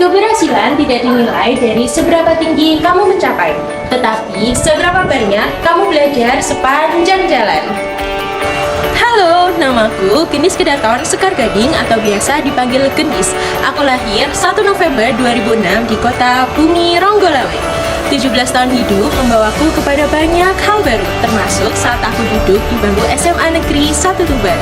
Keberhasilan tidak dinilai dari seberapa tinggi kamu mencapai, tetapi seberapa banyak kamu belajar sepanjang jalan. Halo, namaku Gendis Kedaton Sekar Gading atau biasa dipanggil Gendis. Aku lahir 1 November 2006 di kota Bumi Ronggolawe. 17 tahun hidup membawaku kepada banyak hal baru, termasuk saat aku duduk di bangku SMA Negeri 1 Tuban.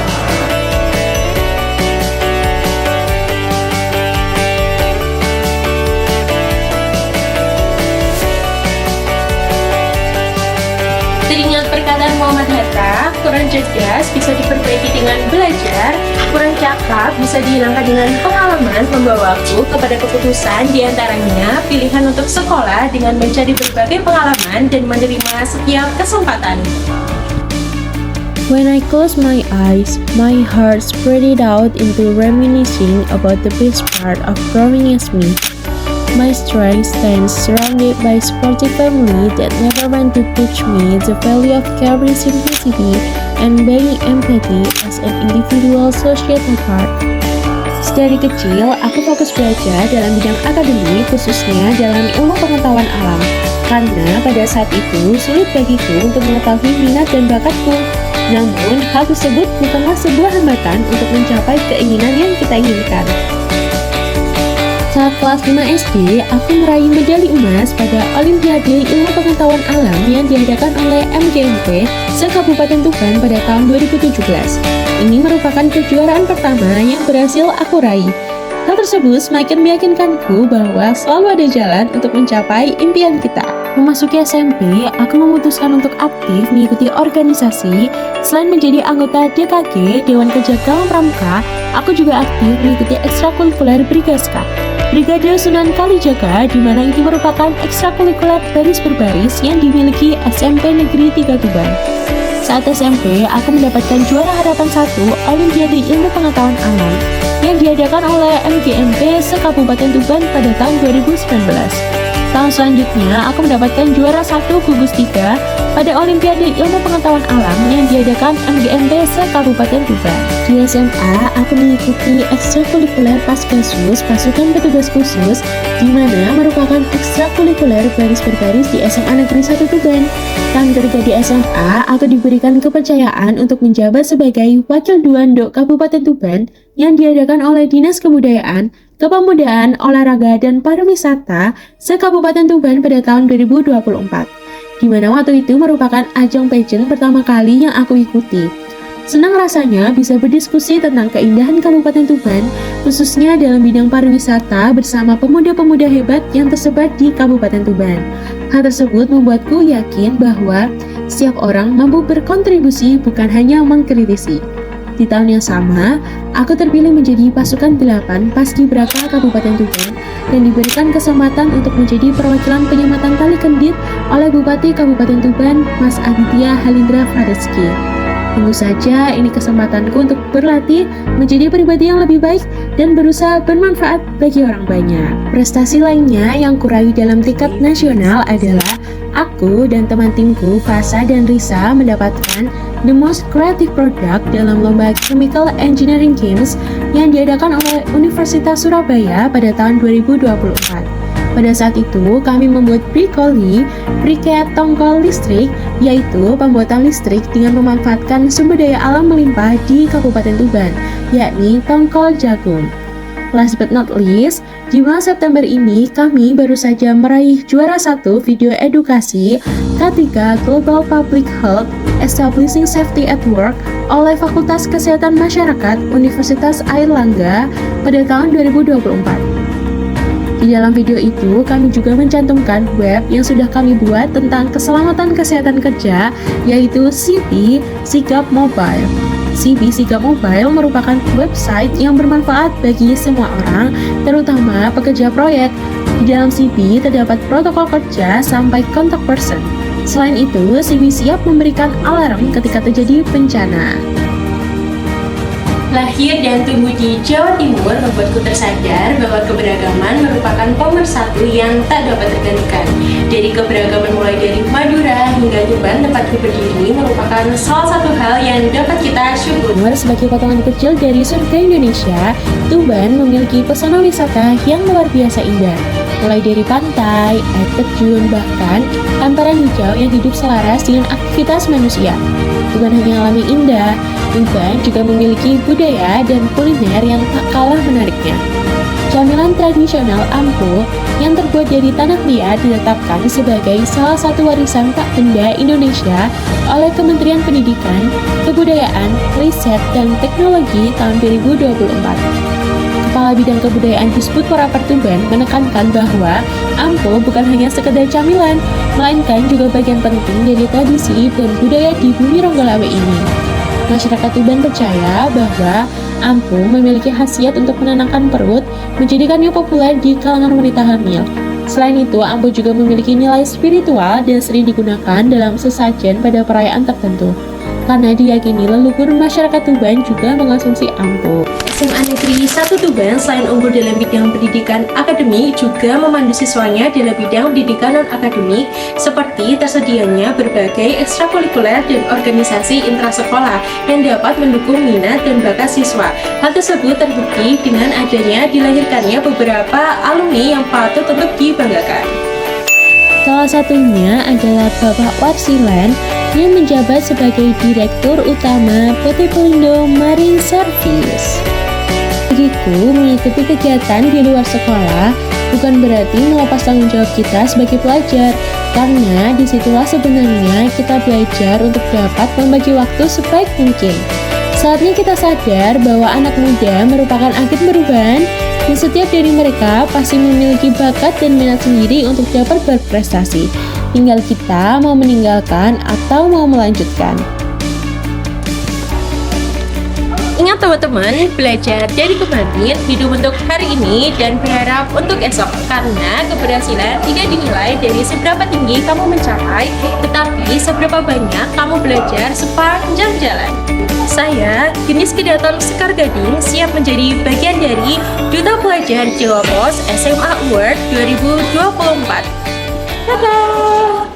Teringat perkataan Muhammad Hatta, kurang cerdas bisa diperbaiki dengan belajar, kurang cakap bisa dihilangkan dengan pengalaman membawaku kepada keputusan diantaranya pilihan untuk sekolah dengan mencari berbagai pengalaman dan menerima setiap kesempatan. When I close my eyes, my heart spread out into reminiscing about the best part of growing as me. My strength stands surrounded by supportive family that never want to teach me the value of caring simplicity and being empathy as an individual societal part. Dari kecil, aku fokus belajar dalam bidang akademik, khususnya dalam ilmu pengetahuan alam. Karena pada saat itu, sulit bagiku untuk mengetahui minat dan bakatku. Namun, hal tersebut bukanlah sebuah hambatan untuk mencapai keinginan yang kita inginkan. Saat kelas 5 SD, aku meraih medali emas pada Olimpiade Ilmu Pengetahuan Alam yang diadakan oleh MGMP se-Kabupaten Tuban pada tahun 2017. Ini merupakan kejuaraan pertama yang berhasil aku raih. Hal tersebut semakin meyakinkanku bahwa selalu ada jalan untuk mencapai impian kita. Memasuki SMP, aku memutuskan untuk aktif mengikuti organisasi. Selain menjadi anggota DKG, Dewan Kerja Galang Pramuka, aku juga aktif mengikuti ekstrakurikuler Brigaska, Brigade Sunan Kalijaga, di mana itu merupakan ekstrakurikuler baris berbaris yang dimiliki SMP Negeri 3 Tuban. Saat SMP, aku mendapatkan juara harapan 1 Olimpiade Ilmu Pengetahuan Alam yang diadakan oleh MGMP se-Kabupaten Tuban pada tahun 2019. Tahun selanjutnya, aku mendapatkan juara 1 gugus 3 pada Olimpiade Ilmu Pengetahuan Alam yang diadakan MGMP se-Kabupaten Tuban. Di SMA, aku mengikuti ekstrakurikuler Paskasus Pasukan Petugas Khusus, di mana merupakan ekstrakurikuler baris berbaris di SMA Negeri 1 Tuban. Tahun ketiga di SMA, aku diberikan kepercayaan untuk menjabat sebagai Wakil Duandok Kabupaten Tuban yang diadakan oleh Dinas Kebudayaan, Kepemudaan, Olahraga, dan Pariwisata se-Kabupaten Tuban pada tahun 2024, di mana waktu itu merupakan ajang pageant pertama kali yang aku ikuti. Senang rasanya bisa berdiskusi tentang keindahan Kabupaten Tuban, khususnya dalam bidang pariwisata bersama pemuda-pemuda hebat yang tersebar di Kabupaten Tuban. Hal tersebut membuatku yakin bahwa setiap orang mampu berkontribusi, bukan hanya mengkritisi. Di tahun yang sama, aku terpilih menjadi pasukan 8 Paskibraka Kabupaten Tuban dan diberikan kesempatan untuk menjadi perwakilan penyematan tali kendit oleh Bupati Kabupaten Tuban, Mas Aditya Halindra Fadeski. Tunggu saja ini kesempatanku untuk berlatih menjadi pribadi yang lebih baik dan berusaha bermanfaat bagi orang banyak. Prestasi lainnya yang kuraih dalam tingkat nasional adalah aku dan teman timku Fasa dan Risa mendapatkan The Most Creative Product dalam lomba Chemical Engineering Games yang diadakan oleh Universitas Surabaya pada tahun 2024. Pada saat itu, kami membuat brikoli, briket tongkol listrik, yaitu pembuatan listrik dengan memanfaatkan sumber daya alam melimpah di Kabupaten Tuban, yakni tongkol jagung. Last but not least, di bulan September ini kami baru saja meraih juara 1 video edukasi K3 Global Public Health Establishing Safety at Work oleh Fakultas Kesehatan Masyarakat Universitas Airlangga pada tahun 2024. Di dalam video itu, kami juga mencantumkan web yang sudah kami buat tentang keselamatan kesehatan kerja, yaitu CP Sigap Mobile. CP Sigap Mobile merupakan website yang bermanfaat bagi semua orang, terutama pekerja proyek. Di dalam CP terdapat protokol kerja sampai contact person. Selain itu, CP siap memberikan alarm ketika terjadi bencana. Lahir dan tumbuh di Jawa Timur membuatku tersadar bahwa keberagaman merupakan pemersatu yang tak dapat tergantikan. Dari keberagaman mulai dari Madura hingga Tuban tempatku berdiri merupakan salah satu hal yang dapat kita syukuri. Sebagai potongan kecil dari surga Indonesia, Tuban memiliki pesona wisata yang luar biasa indah. Mulai dari pantai, air terjun, bahkan hamparan hijau yang hidup selaras dengan aktivitas manusia. Bukan hanya alam yang indah, Tuban juga memiliki budaya dan kuliner yang tak kalah menariknya. Camilan tradisional Ampo yang terbuat dari tanah liat ditetapkan sebagai salah satu warisan tak benda Indonesia oleh Kementerian Pendidikan, Kebudayaan, Riset, dan Teknologi tahun 2024. Kepala Bidang Kebudayaan Disput Parapat Tuban menekankan bahwa Ampo bukan hanya sekedar camilan, melainkan juga bagian penting dari tradisi dan budaya di Bumi Ronggolawe ini. Masyarakat Tuban percaya bahwa Ampo memiliki khasiat untuk menenangkan perut, menjadikannya populer di kalangan wanita hamil. Selain itu, Ampo juga memiliki nilai spiritual dan sering digunakan dalam sesajen pada perayaan tertentu. Karena diyakini leluhur masyarakat Tuban juga mengonsumsi Ampo. SMA Negeri 1 Tuban selain unggul dalam bidang pendidikan akademik juga memandu siswanya dalam bidang pendidikan non-akademik seperti tersedianya berbagai ekstrakurikuler dan organisasi intrasekolah yang dapat mendukung minat dan bakat siswa. Hal tersebut terbukti dengan adanya dilahirkannya beberapa alumni yang patut untuk dibanggakan. Salah satunya adalah Bapak Warsilan yang menjabat sebagai Direktur Utama PT Pelindo Marine Service. Bagiku, mengikuti kegiatan di luar sekolah bukan berarti melepas tanggung jawab kita sebagai pelajar, karena disitulah sebenarnya kita belajar untuk dapat membagi waktu sebaik mungkin. Saatnya kita sadar bahwa anak muda merupakan agen perubahan, dan setiap dari mereka pasti memiliki bakat dan minat sendiri untuk dapat berprestasi. Tinggal kita mau meninggalkan atau mau melanjutkan. Ingat teman-teman, belajar dari kemarin, hidup untuk hari ini, dan berharap untuk esok. Karena keberhasilan tidak dinilai dari seberapa tinggi kamu mencapai, tetapi seberapa banyak kamu belajar sepanjang jalan. Saya, Genis Kedaton Sekar Gading, siap menjadi bagian dari Duta Pelajar Jawa Pos SMA Award 2024. Dadah!